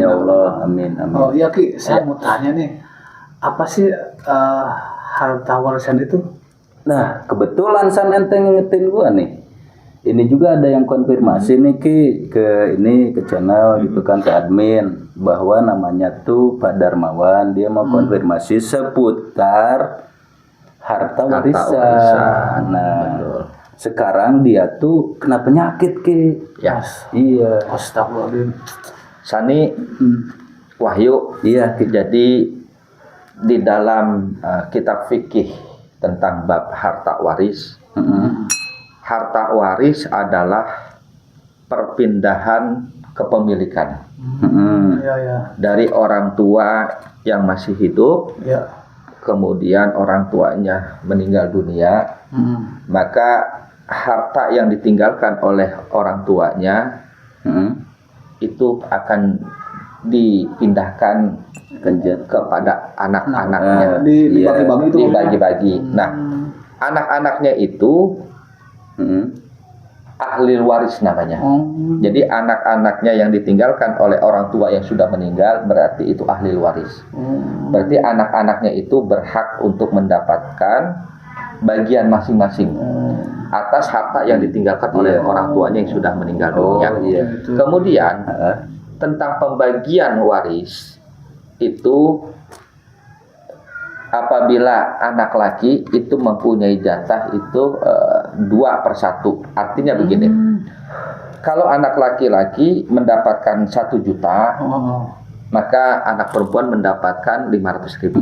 ya Allah, amin, amin. Oh iya Ki, saya mau tanya nih, apa sih harta warisan itu? Nah, kebetulan San ente ngingetin gua nih. Ini juga ada yang konfirmasi nih Ki ke channel gitu kan, ke admin, bahwa namanya tuh Pak Darmawan, dia mau konfirmasi seputar harta warisan. Nah, betul. Sekarang dia tuh kena penyakit Ki. Ya. Iya. Astagfirullahaladzim. Sani Wahyu. Iya. Jadi di dalam kitab fikih tentang bab harta waris, harta waris adalah perpindahan kepemilikan dari orang tua yang masih hidup. Ya. Kemudian orang tuanya meninggal dunia, maka harta yang ditinggalkan oleh orang tuanya itu akan dipindahkan kepada anak-anaknya, dibagi-bagi. Nah, anak-anaknya itu ahli waris namanya. Jadi anak-anaknya yang ditinggalkan oleh orang tua yang sudah meninggal berarti itu ahli waris. Berarti anak-anaknya itu berhak untuk mendapatkan bagian masing-masing atas harta yang ditinggalkan oleh orang tuanya yang sudah meninggal dunia. Kemudian tentang pembagian waris itu, apabila anak laki itu mempunyai jatah itu 2/1. Artinya begini, kalau anak laki-laki mendapatkan 1 juta, maka anak perempuan mendapatkan 500.000.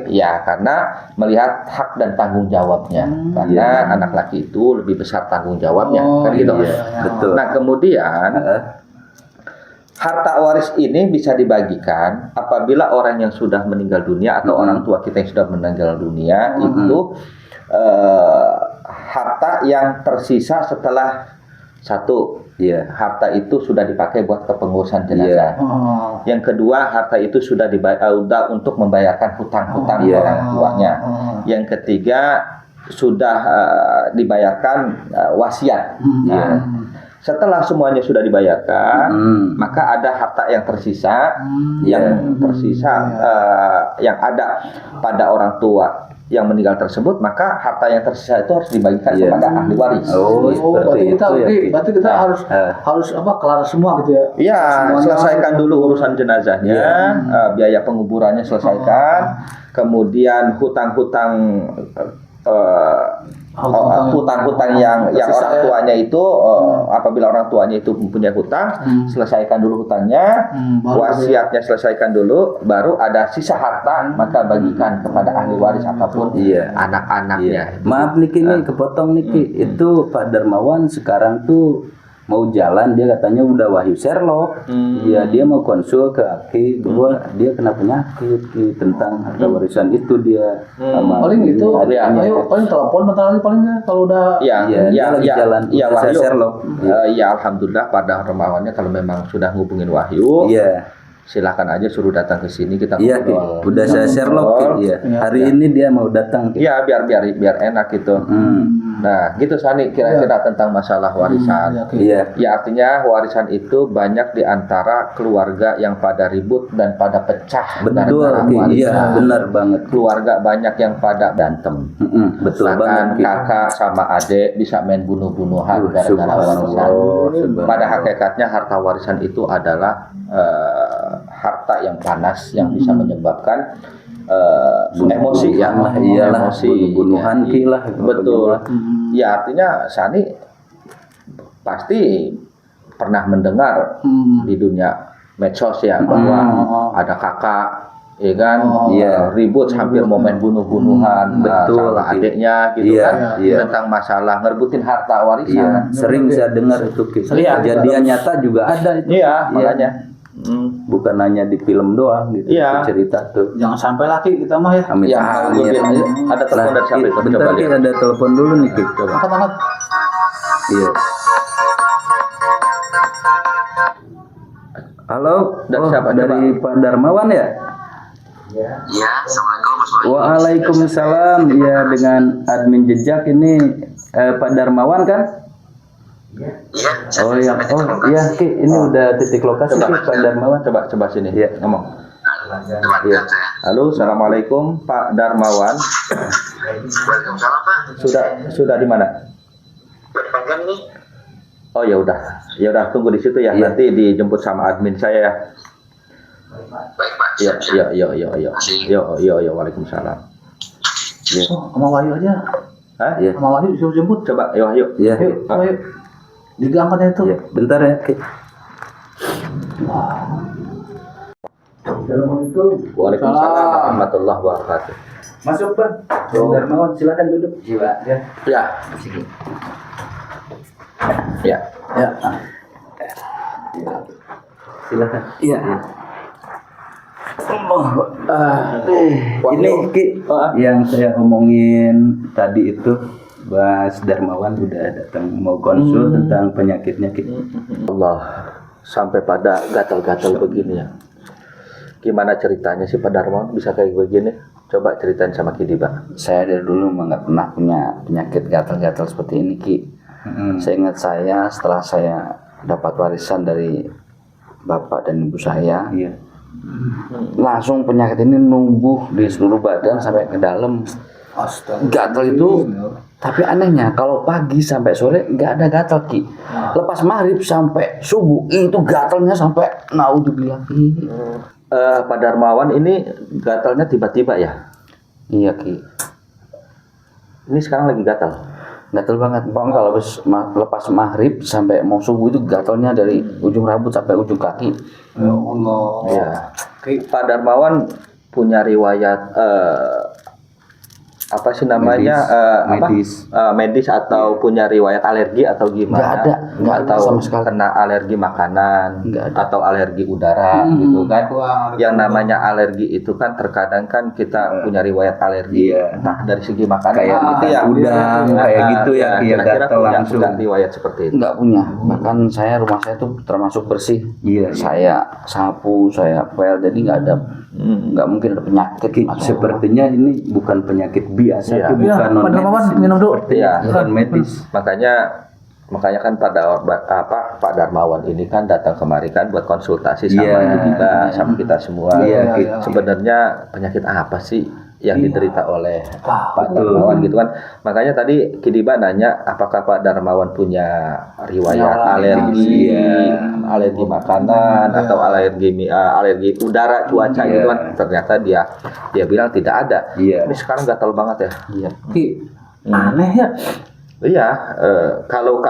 Ya, karena melihat hak dan tanggung jawabnya. Karena anak laki itu lebih besar tanggung jawabnya, kan gitu. Betul. Nah, kemudian harta waris ini bisa dibagikan apabila orang yang sudah meninggal dunia atau orang tua kita yang sudah meninggal dunia itu harta yang tersisa setelah harta itu sudah dipakai buat kepengurusan jenazah. Yang kedua, harta itu sudah dibayar untuk membayarkan hutang-hutang orang tuanya. Yang ketiga, sudah dibayarkan wasiat. Setelah semuanya sudah dibayarkan, maka ada harta yang tersisa, yang ada pada orang tua yang meninggal tersebut, maka harta yang tersisa itu harus dibagikan kepada ahli waris. Berarti kita harus kelar semua gitu ya? Iya, selesaikan dulu urusan jenazahnya, biaya penguburannya selesaikan, kemudian hutang-hutang yang orang tuanya itu apabila orang tuanya itu mempunyai hutang, selesaikan dulu hutangnya, wasiatnya selesaikan dulu, baru ada sisa harta maka bagikan kepada ahli waris ataupun anak-anaknya. Maaf Niki nih kepotong Niki, itu Pak Darmawan sekarang tuh mau jalan, dia katanya udah Wahyu Sherlock. Ya, dia mau konsul ke Aki bahwa dia kena penyakit tentang harta warisan itu dia. Paling itu ayo paling telepon bentar lagi paling kalau udah jalan Wahyu Sherlock. Alhamdulillah pada Darmawannya kalau memang sudah ngubungin Wahyu, silakan aja suruh datang ke sini, kita ngobrol. Udah saya Sherlock hari ini dia mau datang. Iya, biar enak gitu. Nah, gitu Sani kira-kira tentang masalah warisan. Ya, artinya warisan itu banyak di antara keluarga yang pada ribut dan pada pecah. Betul, iya benar banget. Keluarga banyak yang pada berantem. Betul banget. Kakak sama adik bisa main bunuh-bunuhan gara-gara warisan. Pada hakikatnya harta warisan itu adalah harta yang panas yang bisa menyebabkan emosi bunuh-bunuhan kilah. Betul. Ya, artinya Sani pasti pernah mendengar di dunia medsos ya bahwa ada kakak ribut hampir mau main bunuh-bunuhan sama adiknya gitu tentang masalah ngerebutin harta warisan. Sering saya dengar itu kejadian nyata juga ada itu. Makanya bukan hanya di film doang gitu, cerita tuh. Jangan sampai laki kita mah ya. Amin. Ada telepon dari siapa itu? Bentar kita ada telepon dulu nih Ki. Angkat. Iya. Halo, siapa? Dari Pak Darmawan ya? Ya, assalamualaikum. Waalaikumsalam. Ya, dengan admin jejak ini Pak Darmawan kan? Iya, Oh iya, Ki, ini udah titik lokasi Ki, Pak Darmawan. Coba sini. Iya. Ngomong. Coba Iya. saya. Halo, assalamualaikum Pak Darmawan. Waalaikumsalam Pak. Sudah di mana? Berpanggang nih. Oh ya udah tunggu di situ ya. Iya. Nanti dijemput sama admin saya ya. Baik Pak. Yo, waalaikumsalam. Oh, sama Wahyu aja. Hah? Iya. Sama Wahyu disuruh jemput. Coba, yuk. Iya. Yuk, Wahyu. Diangkatnya itu. Iya, bentar ya, Ki. Waalaikumsalam warahmatullahi wabarakatuh. Masuk, Pak. Pak Darmawan, silakan duduk. Ya. Ya. Ya. Ya. Silakan. Iya. Ini Ki, yang saya omongin tadi itu Mas Darmawan udah datang mau konsul tentang penyakitnya Ki. Allah, sampai pada gatal-gatal begini ya. Gimana ceritanya sih Pak Darmawan bisa kayak begini? Coba ceritain sama Kidiba. Saya dari dulu memang nggak pernah punya penyakit gatal-gatal seperti ini, Ki. Saya ingat setelah saya dapat warisan dari bapak dan ibu saya, Iya. langsung penyakit ini numbuh di seluruh badan sampai ke dalam. Gatal itu, tapi anehnya kalau pagi sampai sore nggak ada gatal, Ki. Lepas maghrib sampai subuh itu gatalnya sampai naudzubillah. Pak Darmawan ini gatalnya tiba-tiba ya? Iya, Ki. Ini sekarang lagi gatal. Gatal banget, Bang. Kalau lepas maghrib sampai mau subuh itu gatalnya dari ujung rambut sampai ujung kaki. Ya Allah. Ya. Pak Darmawan punya riwayat apa sih namanya medis atau punya riwayat alergi atau gimana? Nggak ada atau sama sekali. kena alergi makanan Nggak ada. atau alergi udara gitu kan? Wah, Yang namanya alergi itu kan terkadang kan kita punya riwayat alergi entah dari segi makanan Kayak gitu ya. udang, kayak gitu ya, Ki, Kira-kira gatal punya langsung. nggak riwayat seperti itu. Nggak punya. Bahkan rumah saya tuh termasuk bersih. Iya. Saya sapu, saya pel, jadi nggak mungkin ada penyakit. Ki, sepertinya ini bukan penyakit biasa, Iya. Ki, bukan Iya, non Pak Darmawan, medis. minum dulu. Iya. Bukan medis. Makanya kan Pak Darmawan ini kan datang kemari kan buat konsultasi sama Iya. kita sama kita semua. Iya, Ki. Sebenarnya penyakit apa sih yang diderita oleh Pak betul. Darmawan gitu kan? Makanya tadi Kidiba nanya apakah Pak Darmawan punya riwayat alergi, alergi makanan atau alergi udara cuaca Iya. gitu kan? Ternyata dia bilang tidak ada. Iya. Ini sekarang gatal banget ya. Iya. Ki, aneh ya. Iya, kalau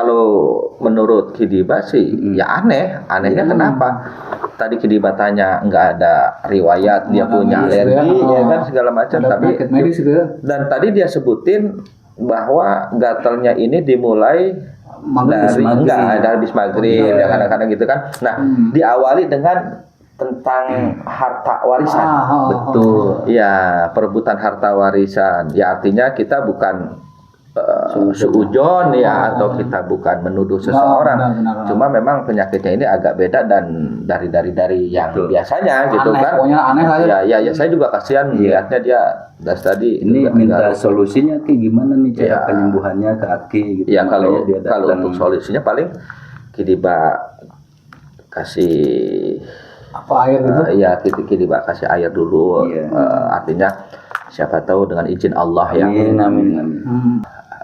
menurut Kidiba sih ya anehnya kenapa? Tadi Kidiba tanya nggak ada riwayat dia punya medis, alergi ya. ya kan segala macam, Ada tapi penyakit medis itu ya. dan tadi dia sebutin bahwa gatalnya ini dimulai dari habis maghrib ya kadang-kadang gitu kan. Nah, diawali dengan tentang harta warisan. Betul. Ya, perebutan harta warisan. Ya artinya kita bukan seujon ya atau kita bukan menuduh seseorang. benar. Cuma memang penyakitnya ini agak beda dan dari yang Betul. biasanya gitu Aneh, kan. pokoknya aneh lah ya. Ya, saya juga kasihan lihatnya dia dari tadi Ini juga minta nggak- solusinya Ki, gimana nih cara Iya. penyembuhannya ke Aki gitu. Ya Makanya dia kalau datang. untuk solusinya paling Kidiba kasih Apa air itu? ya Kidiba kasih air dulu. Iya. Artinya siapa tahu dengan izin Allah ya. Amin.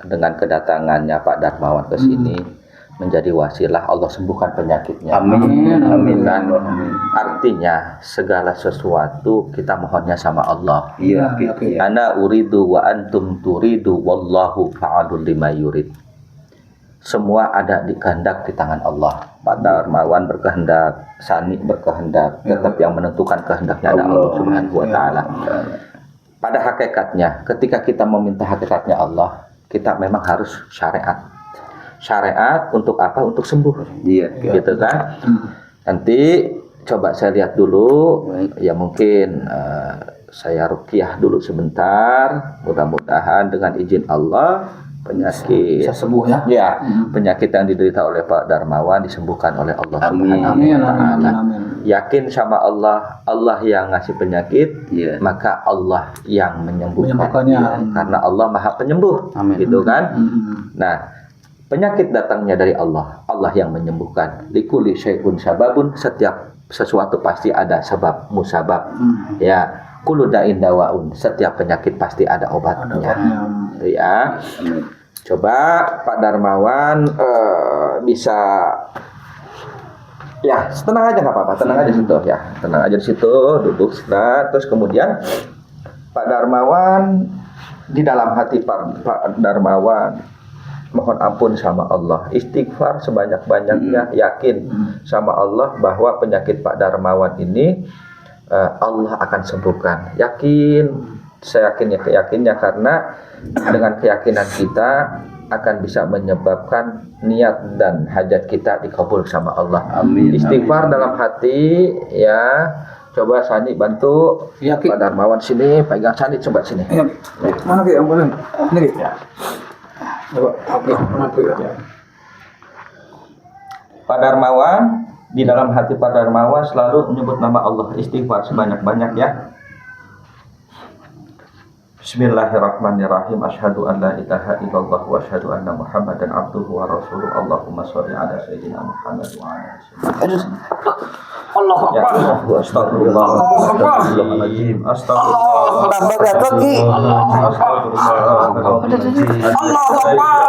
Dengan kedatangannya Pak Darmawan ke sini menjadi wasilah Allah sembuhkan penyakitnya. Amin. Dan artinya segala sesuatu kita mohonnya sama Allah. Iya, Ki. Oke. Iya. Ana uridu wa antum turidu wallahu fa'alul lima yurid. Semua ada di kehendak di tangan Allah. Pak Darmawan berkehendak, Sani berkehendak, tetap yang menentukan kehendaknya ada Allah Subhanahu wa taala. Pada hakikatnya, ketika kita meminta hakikatnya Allah, kita memang harus syariat. Syariat untuk apa? Untuk sembuh. Iya. Gitu kan? Nanti coba saya lihat dulu. Ya mungkin saya ruqyah dulu sebentar. Mudah-mudahan dengan izin Allah penyakit Bisa sembuh ya. ya penyakit yang diderita oleh Pak Darmawan disembuhkan oleh Allah Subhanahu Amin, wa taala. amin. Yakin sama Allah, Allah yang ngasih penyakit, Iya. maka Allah yang menyembuhkan. Menyembuhkannya. Karena Allah Maha Penyembuh, Amin. gitu kan? Nah, Penyakit datangnya dari Allah. Allah yang menyembuhkan. Likulli syai'un sababun, setiap sesuatu pasti ada sebab musabab. Ya, kullu da'in dawaun, setiap penyakit pasti ada obatnya. Ya. Coba Pak Darmawan bisa ya, tenang aja nggak apa-apa, tenang aja situ ya. Tenang aja di situ, duduk sebentar, terus kemudian Pak Darmawan di dalam hati Pak Darmawan mohon ampun sama Allah, istighfar sebanyak-banyaknya, yakin sama Allah bahwa penyakit Pak Darmawan ini Allah akan sembuhkan. Yakin, saya yakinnya karena dengan keyakinan kita akan bisa menyebabkan niat dan hajat kita dikabul sama Allah. Amin. Istighfar dalam hati ya. Coba Sani bantu Pak Darmawan sini, pegang Sani coba sini. Mana Ki? Yang boleh? Ini Ki. Pak Darmawan, di dalam hati Pak Darmawan selalu menyebut nama Allah, istighfar sebanyak-banyak ya. Bismillahirrahmanirrahim. Asyhadu an la ilaha illallah wa asyhadu anna Muhammadan abduhu wa rasuluh. Allahumma shalli ala sayyidina Muhammad wa ala alihi. Allahu Akbar. Astagfirullahaladzim. Astagfirullah. Tambah gatel Ki. Allahu Akbar.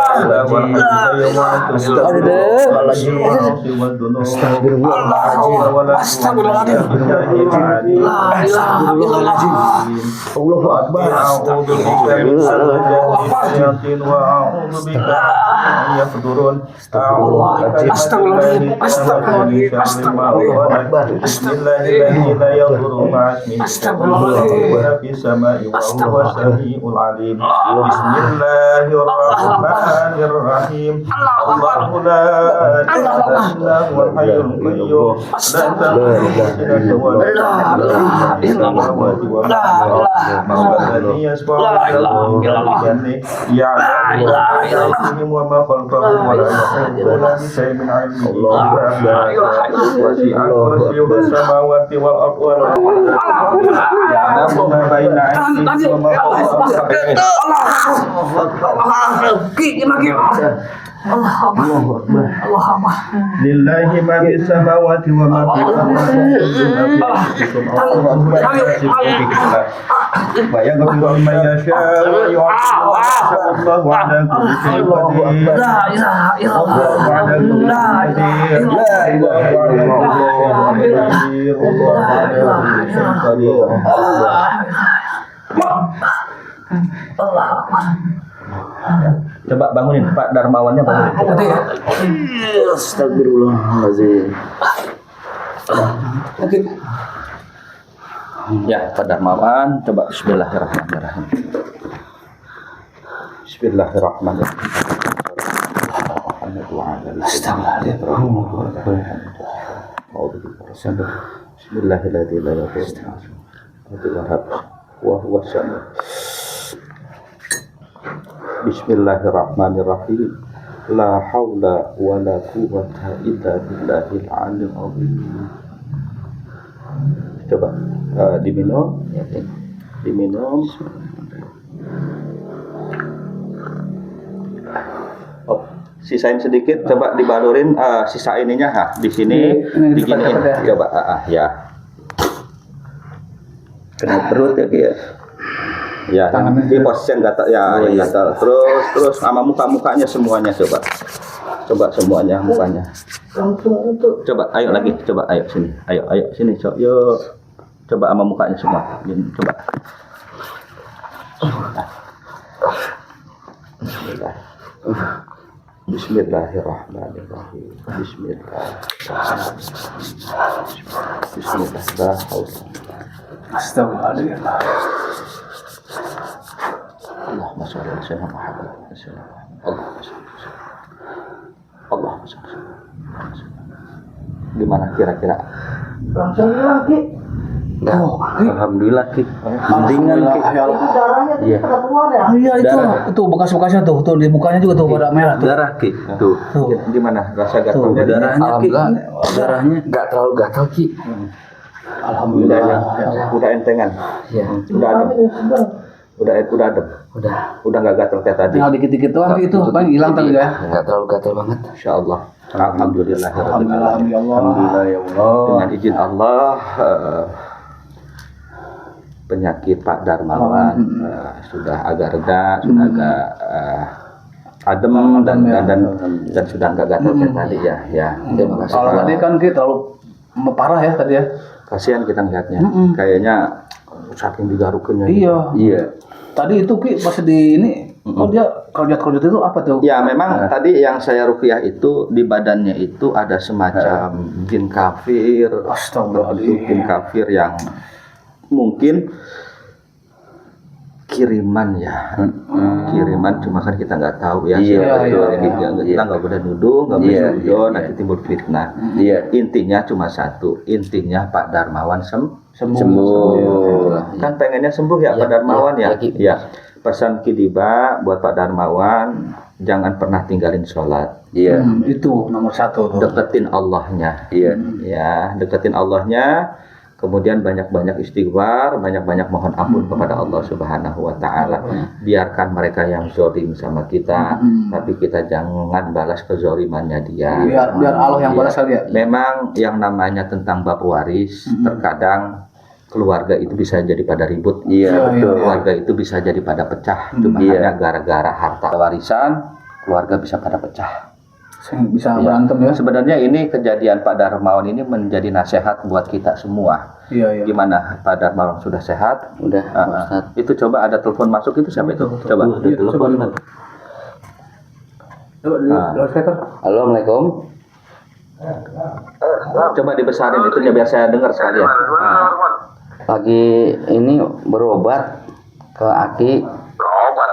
Bismillahirrahmanirrahim. La yadurru ma'asmihi wa fis samai wa huwa samiul alim. Bismillahirrahmanirrahim. Allahu la ilaha illa huwal hayyul qayyum. La ta'khudhuhu sinatun wa la nawm. Ya'lamu wa ma khalaqahu wa la yuhituna bi shay'in min 'ilmihi. Wasi'a kursiyyuhu samawati wal ardi wa la ya'lamu ma baina aydihim wa ma khalfahum. Lillahi ma fis samawati wa ma fil ardi. Wa yaghfiru liman yasha'u wa yu'adhibu man yasha'u. Allahu 'ala kulli shay'in qadir. Allahu 'ala kulli shay'in qadir. Coba bangunin Pak Darmawannya, bangunin. Astagfirullahaladzim. Ya, Pak Darmawan, coba Bismillahirrahmanirrahim. Bismillahirrahmanirrahim. Bismillahirrahmanirrahim. La haula wa la quwwata illa billahil aliyyil azim. Coba diminum, diminum. Oh, sisain sedikit, coba dibalurin sisa ininya, di sini diginiin. Coba, ya. Kena perut ya Ki ya. Ya, di posisi gatal ya, gatal. Terus sama mukanya semuanya coba. Coba semuanya mukanya. Coba, ayo lagi, coba, ayo sini. Ayo sini, yuk. Coba sama mukanya semua. Gini, coba. Bismillahirrahmanirrahim. Bismillahirrahmanirrahim. Astagfirullahaladzim. Allahumma sholli ala sayyidina Muhammad. Allahumma sholli. Gimana kira-kira? Langsung hilang Ki. Alhamdulillah Ki. Mendingan Ki. Darahnya Iya. keluar ya? Iya itu bekas-bekasnya tuh di mukanya juga tuh pada merah tuh. Darah Ki. Tuh. Gimana rasa Tuh gatalnya? darahnya Ki. Darahnya Nggak terlalu gatal Ki. Udah entengan. Iya. Udah ada. Udah adem. Udah nggak gatel kayak tadi. Tinggal dikit-dikit doang Ki, itu Bang hilang tadi ya. Nggak terlalu gatel banget. Insyaallah. Alhamdulillah. Alhamdulillah ya Allah. Alhamdulillah ya Allah. Dengan izin Allah, penyakit Pak Darmawan sudah agak reda, sudah agak adem dan sudah nggak gatal kayak tadi ya. Ya, terima kasih. Kalau tadi kan Ki terlalu parah ya tadi ya. Kasihan kita ngeliatnya, kayaknya saking digarukannya. Iya. Tadi itu Ki pas di ini, oh dia kerjat itu apa tuh? Ya memang tadi yang saya ruqyah itu di badannya itu ada semacam jin kafir, Astagfirullahaladzim. jin kafir yang mungkin kiriman ya, kiriman cuma kan kita nggak tahu ya. Iya, Kita nggak boleh nuduh, nggak boleh nuduh, nanti timbul fitnah. Iya. Intinya cuma satu, intinya Pak Darmawan Sembuh. Kan pengennya sembuh ya, Pak Darmawan ya. Ya. Pesan Kidiba buat Pak Darmawan, jangan pernah tinggalin sholat. Iya. Itu nomor 1 tuh. Deketin Allahnya. Iya. Ya, deketin Allahnya. Kemudian banyak-banyak istighfar, banyak-banyak mohon ampun kepada Allah Subhanahu wa taala. Biarkan mereka yang zalim sama kita, tapi kita jangan balas kezalimannya dia. Biar Allah yang balas kali ya. Memang yang namanya tentang bab waris, terkadang keluarga itu bisa jadi pada ribut. Iya, betul. Keluarga itu bisa jadi pada pecah. Cuma hanya gara-gara harta warisan, keluarga bisa pada pecah. Bisa berantem ya. Sebenarnya ini kejadian Pak Darmawan ini menjadi nasihat buat kita semua. Iya. Gimana Pak Darmawan sudah sehat? Udah, Ustaz. Itu coba ada telepon masuk itu siapa itu? Coba. Coba. Loudspeaker. Halo, Assalamualaikum. Coba dibesarin itunya biar saya dengar sekalian. Lagi ini berobat ke Aki. Berobat.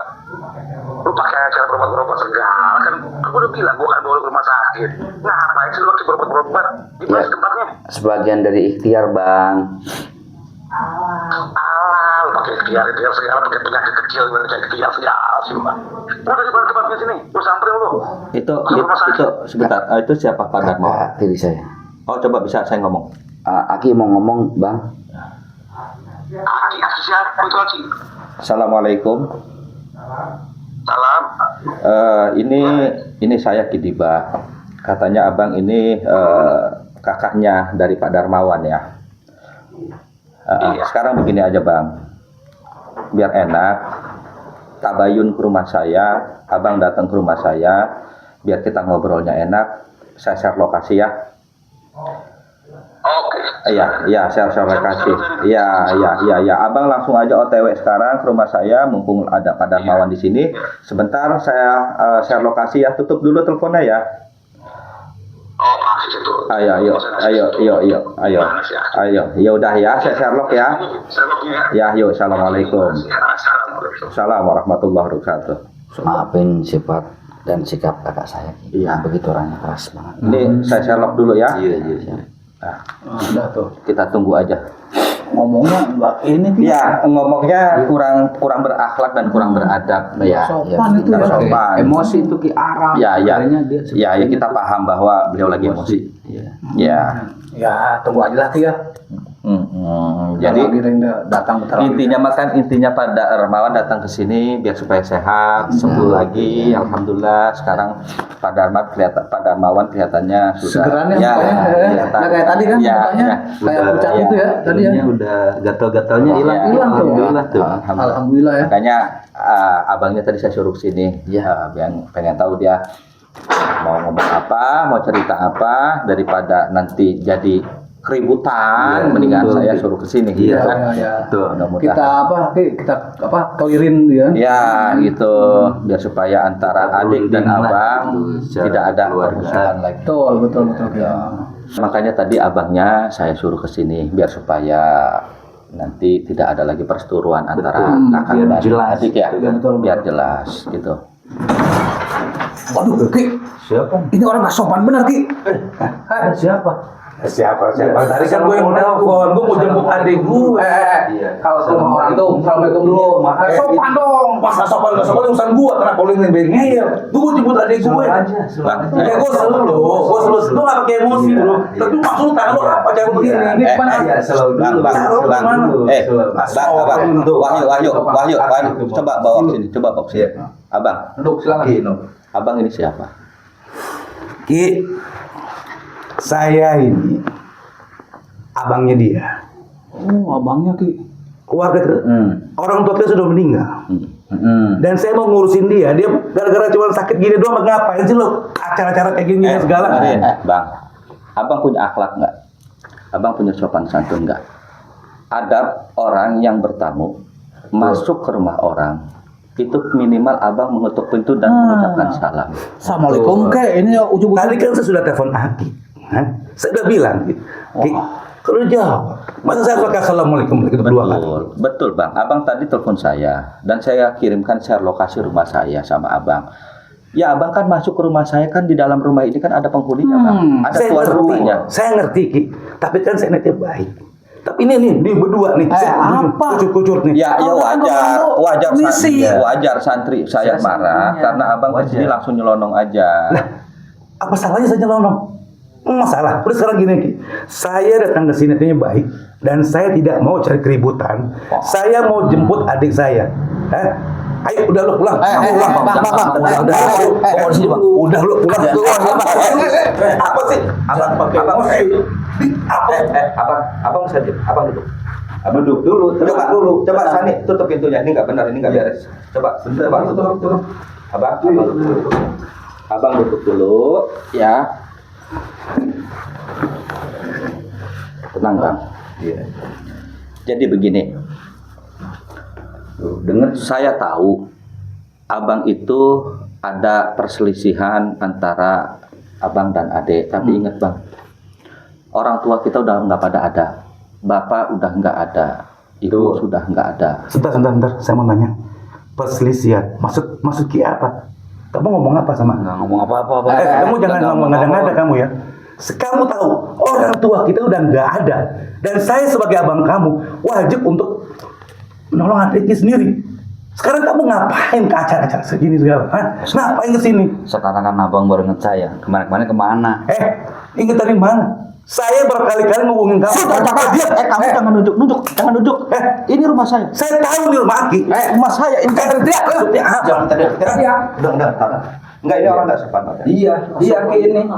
Lu pakai acara berobat segala kan. Aku udah bilang gua kan bawa lu ke rumah sakit. Ngapain sih lu pakai berobat? Di mana tempatnya? Sebagian dari ikhtiar, Bang. Alah, lu pakai ikhtiar segala, pakai penyakit kecil, pakai ikhtiar segala sih, Mbak. Udah di mana tempatnya sini? Gua samperin lu. Itu sebentar. Itu siapa Pak Darmawan? Kakak tiri saya. Oh, coba bisa saya ngomong. Aki mau ngomong, Bang. Aki siapa itu Aki? Assalamualaikum. Salam. Ini saya Kidiba. Katanya abang ini kakaknya dari Pak Darmawan ya. Sekarang begini aja bang, biar enak. Tabayun ke rumah saya, abang datang ke rumah saya, biar kita ngobrolnya enak. Saya share lokasi ya. Oke. Iya, share lokasi. Iya. Abang langsung aja OTW sekarang ke rumah saya, mumpung ada Pak Darmawan di sini. Sebentar saya share lokasi ya. Tutup dulu teleponnya ya. Oh, masih itu. Ayo. Ya udah ya, saya Sherlock ya. Ya, yuk. Assalamualaikum. Assalamualaikum warahmatullahi wabarakatuh. Maafin sifat dan sikap kakak saya. Iya. Begitu orangnya keras banget. Ini saya Sherlock dulu ya. Iya. Nah, Udah tuh. kita tunggu aja. Ngomongnya enggak ini Ki. Ya, ngomongnya kurang berakhlak dan kurang beradab ya. Sopan itu ya. Sopan. Emosi itu Ki arah. Ya. Kayaknya dia Ya, kita paham bahwa beliau lagi emosi. Ya. Ya, tunggu aja lah Ki ya. Jadi Jadi datang bentar lagi. intinya Pak Darmawan datang ke sini biar supaya sehat, sembuh lagi. Alhamdulillah sekarang Pak Darmawan kelihatannya sudah Segerannya ya, mukanya, kelihatan. nah kayak tadi kan Ya, mukanya ya. kayak pucat gitu ya tadi ya. udah gatal-gatalnya hilang. Hilang tuh. Alhamdulillah tuh. Alhamdulillah ya. Makanya abangnya tadi saya suruh ke sini, biar pengen tahu dia mau ngomong apa, mau cerita apa, daripada nanti jadi keributan, mendingan saya suruh ke sini gitu Iya, kan. iya. Tuh. Kita kelirin ya. Ya gitu, biar supaya antara adik dan abang tidak ada permusuhan lagi. Betul. Ya. Makanya tadi abangnya saya suruh ke sini biar supaya nanti tidak ada lagi perseteruan antara kakak biar dan jelas. adik ya. Iya, betul. Biar jelas gitu. Waduh, Ki. Siapa? Ini orang gak sopan bener, Ki. Siapa? Siapa? Tadi kan gue yang telepon, gue mau jemput adik gue. Kalau ke rumah orang itu, assalamualaikum dulu. Sopan dong. Masa sopan gak sopan urusan gue, kenapa lu ini ngeyel? Gue mau jemput adik gue. Gue selalu, lu gak pakai emosi lu. Tapi maksud lu tangan lu apa cara begini? Ini gimana? Wahyu, coba bawa sini, Abang, Duduk, silakan. Abang ini siapa? Ki, saya ini abangnya dia. Oh, abangnya Ki. Keluarga orang tua kita sudah meninggal. Dan saya mau ngurusin dia gara-gara cuma sakit gini doang, ngapain sih lo acara-acara kayak gini segala? Bang, abang punya akhlak nggak? Abang punya sopan santun nggak? Ada orang yang bertamu masuk ke rumah orang, itu minimal abang mengetuk pintu dan mengucapkan salam. Assalamualaikum ini ujung. Tadi kan saya sudah telepon Aki, saya udah bilang, Ki, kalau jawab, masa saya pakai assalamualaikum begitu dua kali? Betul bang. Abang tadi telepon saya dan saya kirimkan share lokasi rumah saya sama abang. Ya abang kan masuk ke rumah saya kan di dalam rumah ini kan ada penghuninya bang, ada tuan rumahnya. Saya ngerti, Ki, tapi kan saya niatnya baik. Tapi ini berdua nih, apa? Kucut nih. Ya wajar santri saya marah karena abang kesini langsung nyelonong aja. Nah, apa salahnya saya nyelonong? Masalah. Udah sekarang gini, Ki. Saya datang ke sini artinya baik dan saya tidak mau cari keributan. Saya mau jemput adik saya. Ayo udah lu pulang. Udah lu pulang. Apa sih? Abang saja, abang duduk. Abang duduk dulu. Coba Sani tutup pintunya. Ini nggak benar, ini nggak beres. Coba tutup. Abang duduk dulu, ya. Tenang bang. Iya. Jadi begini. Dengar, saya tahu abang itu ada perselisihan antara abang dan adik. Tapi ingat bang, orang tua kita udah nggak pada ada, bapak udah nggak ada, ibu sudah nggak ada. Sebentar, saya mau nanya. Perselisihan, maksud Ki apa? Kamu ngomong apa sama? Nggak ngomong apa-apa. Kamu jangan ngomong ngada-ngada kamu ya. Kamu tahu orang tua kita udah nggak ada, dan saya sebagai abang kamu wajib untuk menolong adiknya sendiri. Sekarang kamu ngapain ke acara-acara segini segala? Ngapain kesini? Sekarang kan abang baru inget saya. Kemarin kemana? Ingat dari mana? Saya berkali-kali ngomongin kamu. Kamu jangan duduk. Ini rumah saya. Saya tahu di rumah Aki. Rumah saya. Ini teriak. Jangan teriak. Udah. Enggak, ini orang nggak sopan. Iya, Ki ini.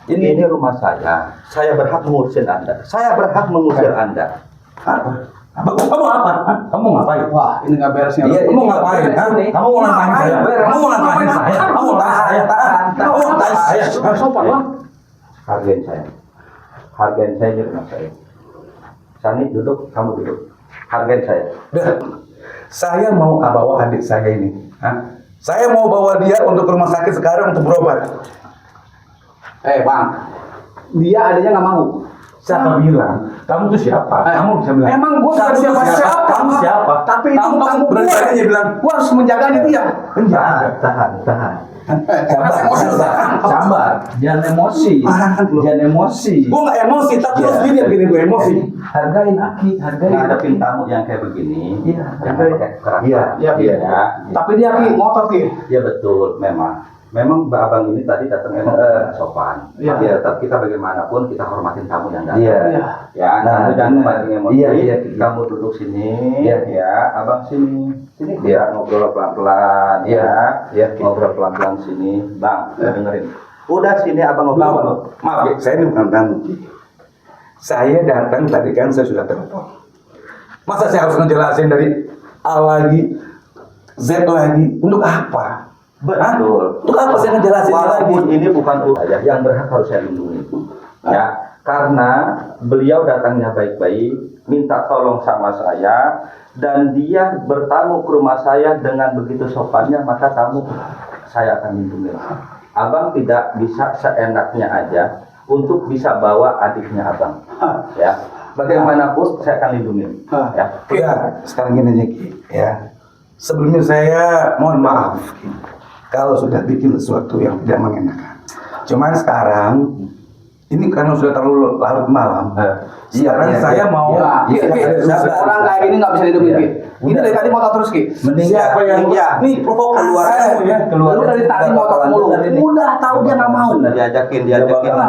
Ini rumah saya. Saya berhak mengusir Anda. Saya berhak mengusir Anda. Kamu apa? Kamu ngapain? Wah, ini nggak beres nih. Kamu ngapain? Kamu mau ngapain saya? Kamu mau ngapain saya? Kamu mau saya? Kamu mau saya? Sopan lah. Hargain saya di rumah saya. Sani duduk, kamu duduk. Hargain saya. Saya mau bawa adik saya ini. Saya mau bawa dia untuk ke rumah sakit sekarang untuk berobat. Bang, dia adanya nggak mau. Siapa bilang? Kamu tuh siapa? Kamu bisa bilang. Emang gue bukan siapa-siapa. Kamu siapa? Tapi itu bukan gue. Berani bilang. Gue harus menjaga dia. Tahan. Sabar. Jangan emosi. Gue nggak emosi, tapi lu sendiri yang bikin gue emosi. Hargain Aki, ngadepin tamu yang kayak begini. Iya. Tapi dia Ki, ngotot Ki. Ya betul, memang Mbak Abang ini tadi datang memang sopan. Ya, tapi kita bagaimanapun kita hormatin tamu yang datang. Ya, jangan mancing emosi. Kamu duduk sini. Ya, Abang sini. Biar ngobrol pelan-pelan. Ngobrol pelan-pelan sini. Bang, dengerin. Udah sini Abang ngobrol. Maaf, saya ini bukan tamu. Saya datang tadi kan saya sudah telepon. Masa saya harus ngejelasin dari A lagi Z lagi untuk apa? Betul. Untuk apa saya ngejelasin Walaupun lagi? ini bukan saya yang berhak harus saya lindungi. Ya, karena beliau datangnya baik-baik, minta tolong sama saya, dan dia bertamu ke rumah saya dengan begitu sopannya, maka saya akan lindungi. Abang tidak bisa seenaknya aja untuk bisa bawa adiknya abang. Ya, bagaimanapun saya akan lindungi. Ya, sekarang gini aja Ki. Ya, sebelumnya saya mohon maaf Ki, kalau sudah bikin sesuatu yang tidak mengenakan. Cuman sekarang ini karena sudah terlalu larut malam. Sekarang Iya, saya iya, mau Ki, orang kayak gini nggak bisa dihidupi, Ki. Ini dari tadi motor terus, Ki. Mending siapa yang nih provokasi keluar kamu ya? Lu dari tadi motor mulu. Udah tahu dia nggak mau. diajakin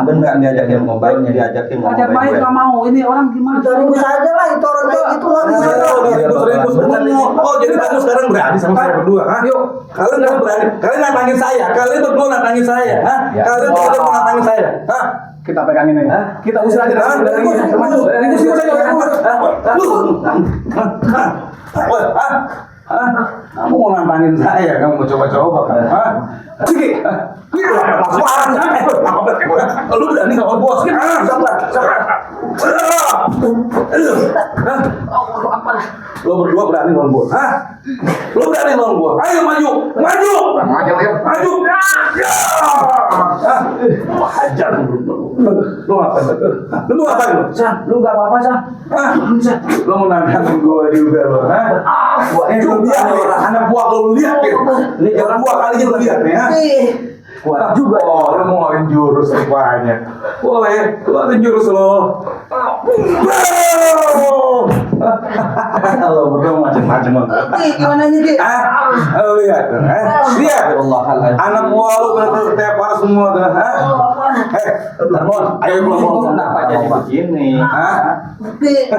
bener diajakin mau baiknya diajakin mau Ajak main nggak mau. Ini orang gimana? Ringkus aja lah itu orang kayak gitu lah. Ringkus. Oh, jadi kamu sekarang berani sama saya berdua, ha? Yuk. Kalian nggak berani. Kalian nantangin saya. Kalian berdua nantangin saya, ha? Ya. Kalian berdua mau nantangin saya, ha? Kita pegang ini. Kita usir aja Hah? dari sini. Ringkus saja. Kamu mau nantangin saya? Kamu mau coba-coba kan? Hah? Sini. Lu berani sama bos? Sabar. Lo berdua berani lawan gua, hah? Lo berani lawan gua? Ayo maju. Hajar lu ngapain? Lu ngapain lu? San, lu nggak apa-apa, San. Hah? Lo mau nantangin gua juga lo, hah? Lu lihat nih, anak buah lo lihat nih. Ini anak buah kalinya lo lihat nih, hah? Kuat juga. Oh, lo mau ngeluarin jurus rupanya. Boleh, keluarin jurus lo. Lo berdua macam-macam lo. Gimana nih, Ki? Lo lihat, lihat. Anak buah lo benar-benar tepar semua tuh, hah? Darmon, ayo keluar. kenapa jadi begini Hah? Ki.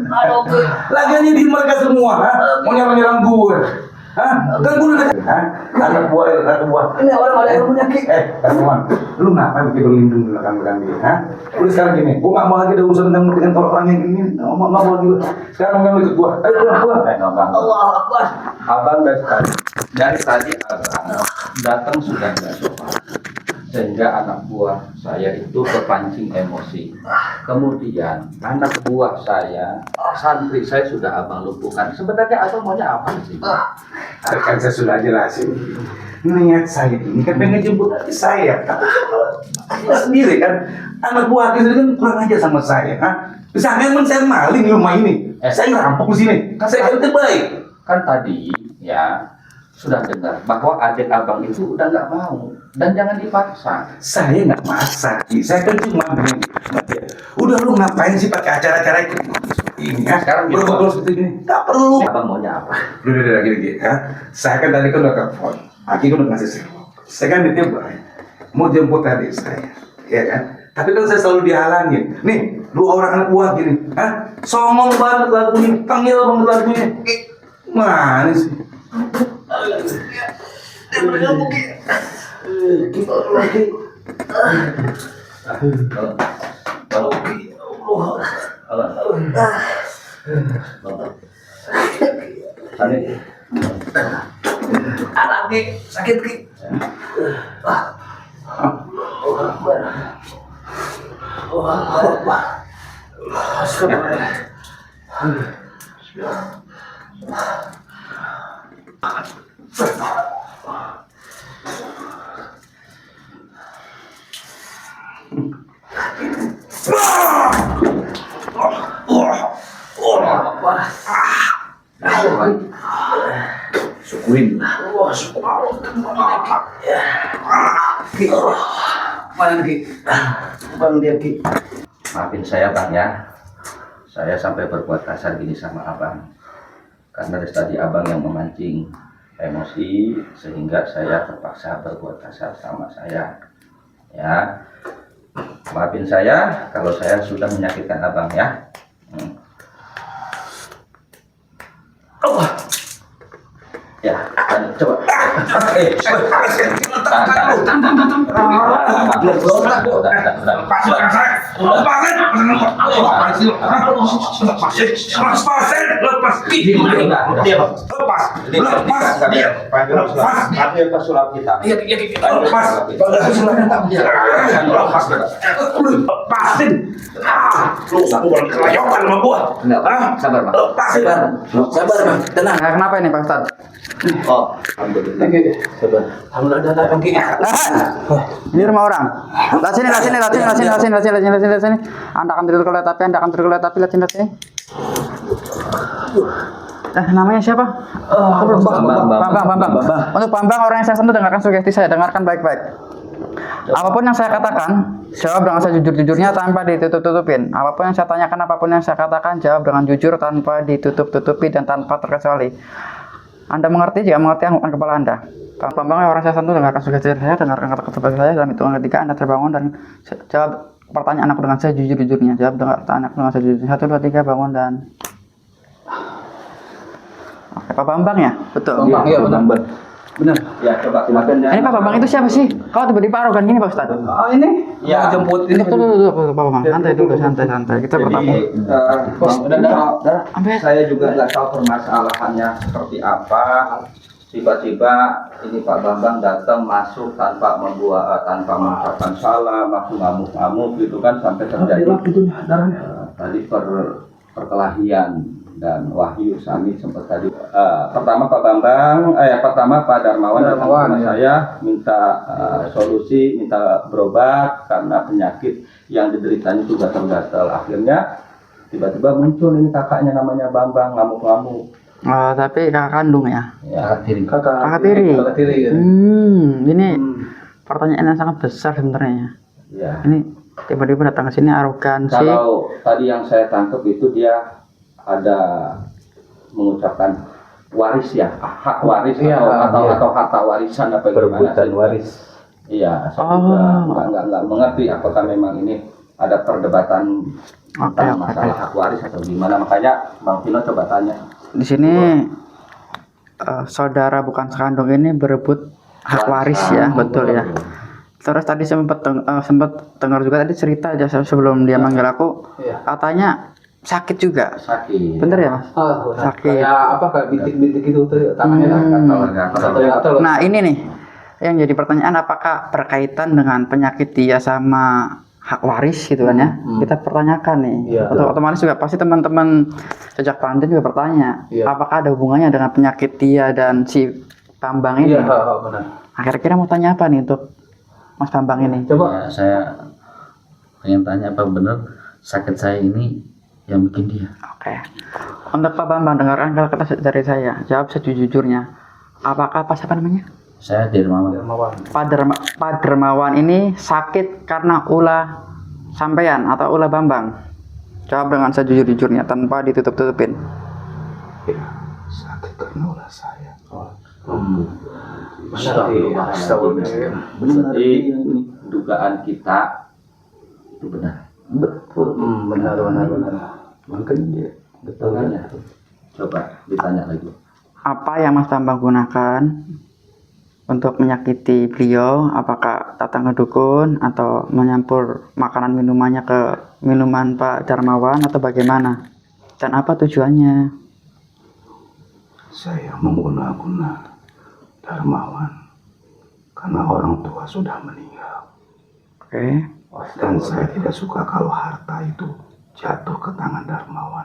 Aduh, Ki. Lagiannya di mereka semua, hah? Mau nyerang gue. Hah? Kan gue udah hah? Anak buah. Ini orang ada yang punya, Ki. Teman, lu ngapain bikin berlindung di belakang dia, hah? Udah sekarang gini, gua nggak mau lagi ada urusan dengan orang yang ini, nggak mau lagi. Sekarang kamu ikut gua. Ayo pulang. Allah Akbar. Abang dari tadi abang datang sudah nggak sopan, sehingga anak buah saya itu terpancing emosi. Kemudian anak buah saya, santri saya sudah abang lumpuhkan. Sebenarnya abang maunya apa sih? Kan saya sudah jelasin. Niat saya ini kan pengen jemput hati saya. Tapi saya sendiri kan, anak buah saya kan kurang aja sama saya, hah? Bisa memang saya maling di rumah ini. Saya ngerampok di sini. Saya kan terbaik. Kan tadi ya sudah dengar bahwa adik abang itu udah nggak mau dan jangan dipaksa. Saya nggak maksa, saya kan cuma bilang, udah lu ngapain sih pakai acara-acara itu ini ya? Sekarang Berbual seperti ini, nggak perlu. Abang maunya apa? Udah gini ya. Saya kan tadi kan udah telepon, Aki kan udah ngasih saya kan ditembak, mau jemput adik saya, ya kan? Tapi kan saya selalu dihalangin. Nih, dua orang anak buah gini, hah? Songong banget lagunya, tengil banget lagunya. Mana sih? Anak, Ki. Sakit, Ki. Syukurin. Ki. Mana, Ki? Bang dia, Ki. Maafin saya bang ya, saya sampai berbuat kasar gini sama abang karena dari tadi abang yang memancing emosi sehingga saya terpaksa berbuat kasar sama saya ya. Maafin saya kalau saya sudah menyakitkan abang ya. Ya, coba. Sabar, Bang. Tenang. Nah, kenapa ini Pak Ustadz? Oh, Alhamdulillah datang, Ki. Ini rumah orang. Lihat sini. Anda akan tidur ke tapi, sini. Namanya siapa? Bambang. Bambang. Untuk Bambang orang yang saya sentuh dengarkan sugesti saya, dengarkan baik-baik. Apapun yang saya katakan, jawab dengan sejujur-jujurnya tanpa ditutup-tutupin. Apapun yang saya tanyakan, apapun yang saya katakan, jawab dengan jujur tanpa ditutup-tutupi dan tanpa terkecuali. Anda mengerti? Jika mengerti, anggukan kepala Anda. Pak Bambang, orang saya santun, dengarkan sugesti saya, dengarkan kata-kata saya. Dalam hitungan ketiga, Anda terbangun dan jawab pertanyaan aku dengan sejujur-jujurnya. Jawab dengan pertanyaan aku dengan sejujurnya. 1, 2, 3, bangun dan... Oke, Pak Bambang ya? Betul. Iya benar. Benar. Ya, coba silakan ya. Ini Pak Bambang itu siapa sih? Kalau tiba-tiba arogan gini Pak Ustadz? Oh ini Ya. mau jemput ini. Tuh, Pak Bambang. Santai dulu, santai. Kita pertama. Saya juga nggak tahu permasalahannya seperti apa. Tiba-tiba ini Pak Bambang datang masuk tanpa mengucapkan salam, langsung ngamuk-ngamuk gitu kan sampai terjadi tadi perkelahian. Dan Wahyu Sami sempat tadi pertama Pak Bambang pertama Pak Darmawan datang sama saya minta solusi, minta berobat karena penyakit yang dideritanya itu gatal-gatal. Akhirnya tiba-tiba muncul ini kakaknya namanya Bambang ngamuk-ngamuk. Tapi kakak kandung ya? Ya, Kakak tiri. Ya. Ini pertanyaan yang sangat besar sebenarnya. ya. Ini tiba-tiba datang ke sini arogansi. Kalau tadi yang saya tangkap itu dia ada mengucapkan waris ya, hak waris atau harta warisan apa gimana? Perebutan waris. Iya, saya juga nggak mengerti apakah memang ini ada perdebatan tentang masalah hak waris atau gimana. Makanya Bang Vino coba tanya. Di sini saudara bukan sekandung ini berebut hak waris ya, betul ya. Terus tadi sempat dengar juga tadi cerita aja sebelum dia manggil aku, katanya sakit juga. Sakit. Bener ya Mas? Sakit. Kayak apa kayak bintik-bintik gitu tuh tangannya gatal. Nah ini nih yang jadi pertanyaan, apakah berkaitan dengan penyakit dia sama hak waris gitu kan ya? Kita pertanyakan nih. Otomatis juga pasti teman-teman sejak Panten juga bertanya, apakah ada hubungannya dengan penyakit dia dan si Bambang ini? Iya benar. Nah, kira-kira mau tanya apa nih untuk Mas Bambang ini? Coba. Ya, saya pengen tanya apa bener sakit saya ini yang bikin dia. Oke. Untuk Pak Bambang, dengarkan kata dari saya. Jawab sejujurnya. Apakah apa siapa namanya? Saya Dermawan. Pak Dermawan ini sakit karena ulah sampean atau ulah Bambang? Jawab dengan sejujur-jujurnya tanpa ditutup-tutupin. Sakit karena ulah saya. Berarti dugaan kita itu benar. Betul. Benar. Makanya dia betul ya. Coba ditanya lagi. Apa yang Mas Bambang gunakan untuk menyakiti beliau? Apakah datang ke dukun atau menyampur makanan minumannya ke minuman Pak Darmawan atau bagaimana? Dan apa tujuannya? Saya mengguna-guna Darmawan karena orang tua sudah meninggal. Oke. Dan saya tidak suka kalau harta itu jatuh ke tangan Darmawan.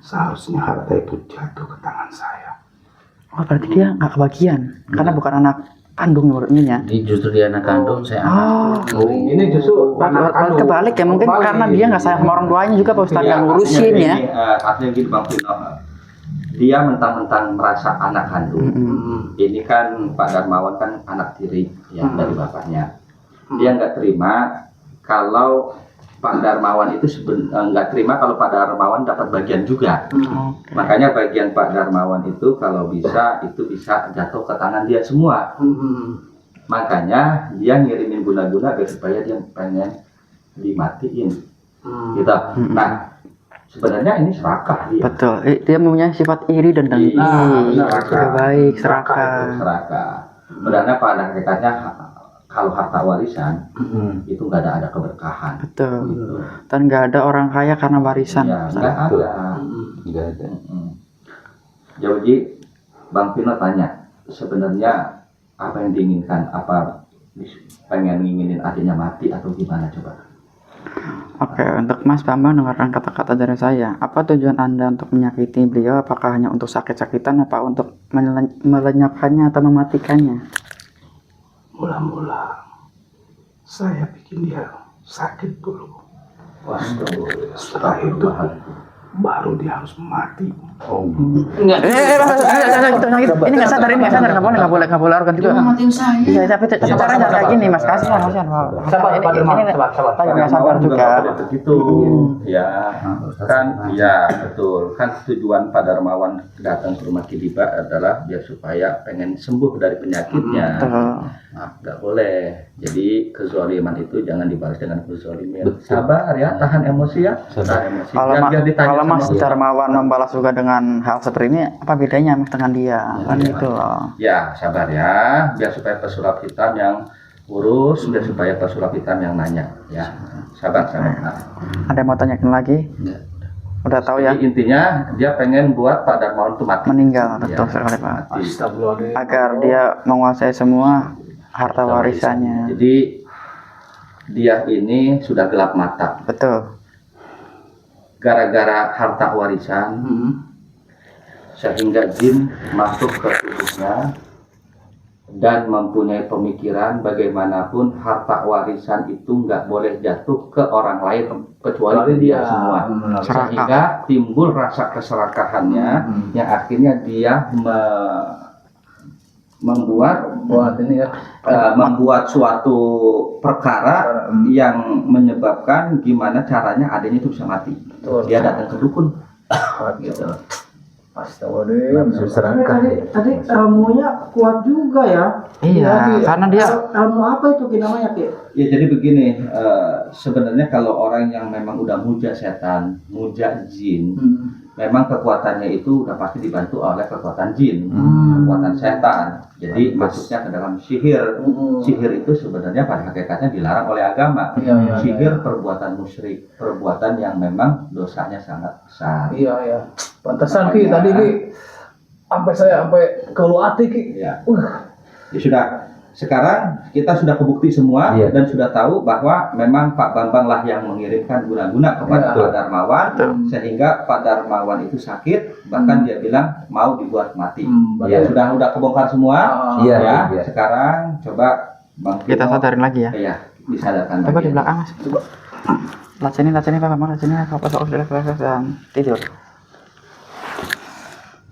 Seharusnya harta itu jatuh ke tangan saya. Oh, berarti dia nggak kebagian karena bukan anak kandung menurutnya. Ini justru dia anak kandung, saya anak. Ini justru Berarti kebalik ya, mungkin karena dia nggak sayang sama orang tuanya juga Pak Ustadz yang ngurusin ya. Artinya gini Bang Vino, dia mentang-mentang merasa anak kandung. Ini kan Pak Darmawan kan anak tiri ya dari bapaknya. Dia nggak terima kalau Pak Darmawan itu nggak terima kalau Pak Darmawan dapat bagian juga. Makanya bagian Pak Darmawan itu kalau bisa itu bisa jatuh ke tangan dia semua. Makanya dia ngirimin guna-guna biar supaya dia pengen dimatiin. Gitu. Nah, sebenarnya ini serakah dia. Betul. Dia mempunyai sifat iri dan dengki. Juga baik, serakah. Sebenarnya pada hakikatnya kalau harta warisan itu nggak ada keberkahan. Betul. Dan nggak ada orang kaya karena warisan. Ya, nggak ada. Jadi Bang Vino tanya, sebenarnya apa yang diinginkan? Apa pengen nginginin adiknya mati atau gimana coba? Oke, untuk Mas Bambang dengarkan kata-kata dari saya. Apa tujuan Anda untuk menyakiti beliau? Apakah hanya untuk sakit-sakitan, apa untuk melenyapkannya atau mematikannya? Mula-mula saya bikin dia sakit dulu. Setelah itu baru dia harus mati. Oh. Ini nggak sadar, nggak boleh arogan juga. Matiin saya. Iya, tapi caranya jangan kayak gini, Mas. Kasihan. Sabar, Pak Derma, sabar. Nggak sadar juga. Begitu. Ya, kan, ya betul. Kan tujuan Pak Darmawan datang ke rumah Kidiba adalah biar supaya pengen sembuh dari penyakitnya. Nah, nggak boleh. Jadi kezaliman itu jangan dibalas dengan kezaliman. Sabar ya, tahan emosi ya. Tahan emosi. Kalau Mas Darmawan membalas juga dengan hal seperti ini, apa bedanya Mas dengan dia? Kan gitu loh. Ya, sabar ya. Biar supaya pesulap hitam yang urus, biar supaya pesulap hitam yang nanya. Ya, sabar. Ada yang mau tanyakan lagi? Udah tahu ya? Jadi intinya dia pengen buat Pak Darmawan itu mati. Meninggal, betul sekali Pak. Agar dia menguasai semua harta warisannya. Jadi dia ini sudah gelap mata. Betul. Gara-gara harta warisan, sehingga jin masuk ke tubuhnya dan mempunyai pemikiran bagaimanapun harta warisan itu nggak boleh jatuh ke orang lain kecuali dia semua. Sehingga timbul rasa keserakahannya yang akhirnya dia membuat suatu perkara yang menyebabkan gimana caranya adanya itu bisa mati. Dia datang ke dukun. Gitu. Tadi ilmunya kuat juga ya. Iya, karena dia ilmu apa itu namanya Ki? Ya jadi begini, sebenarnya kalau orang yang memang udah muja setan, muja jin, memang kekuatannya itu udah pasti dibantu oleh kekuatan jin, kekuatan setan. Jadi masuknya ke dalam sihir. Sihir itu sebenarnya pada hakikatnya dilarang oleh agama. Sihir perbuatan musyrik, perbuatan yang memang dosanya sangat besar. Iya. Pantesan Ki tadi Ki sampai keluar hati Ki. Ya. Ya sudah. Sekarang kita sudah kebukti semua dan sudah tahu bahwa memang Pak Bambang lah yang mengirimkan guna-guna kepada Pak Darmawan sehingga Pak Darmawan itu sakit, bahkan dia bilang mau dibuat mati. Ya sudah kebongkar semua. Ya. Sekarang coba Bang kita sadarin lagi ya. Iya, disadarkan Coba lagi. di belakang Mas. Lah sini Pak Bambang, sini Pak sudah tidur.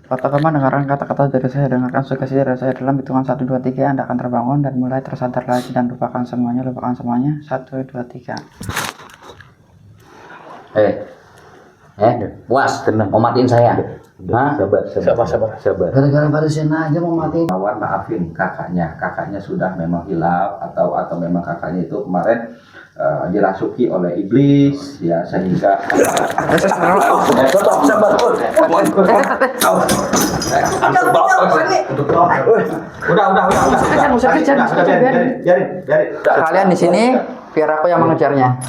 Katakanlah dengarkan kata-kata dari saya, dengarkan sugesti dari saya dalam hitungan 1, 2, 3 Anda akan terbangun dan mulai tersadar lagi dan lupakan semuanya 1, 2, 3. Puas, mau matiin saya. Hah? Sabar. Gara-gara barusan aja mau matiin. Darmawan maafin kakaknya sudah memang hilaf atau memang kakaknya itu kemarin dirasuki oleh iblis ya sehingga Kalian di sini biar aku yang mengejarnya.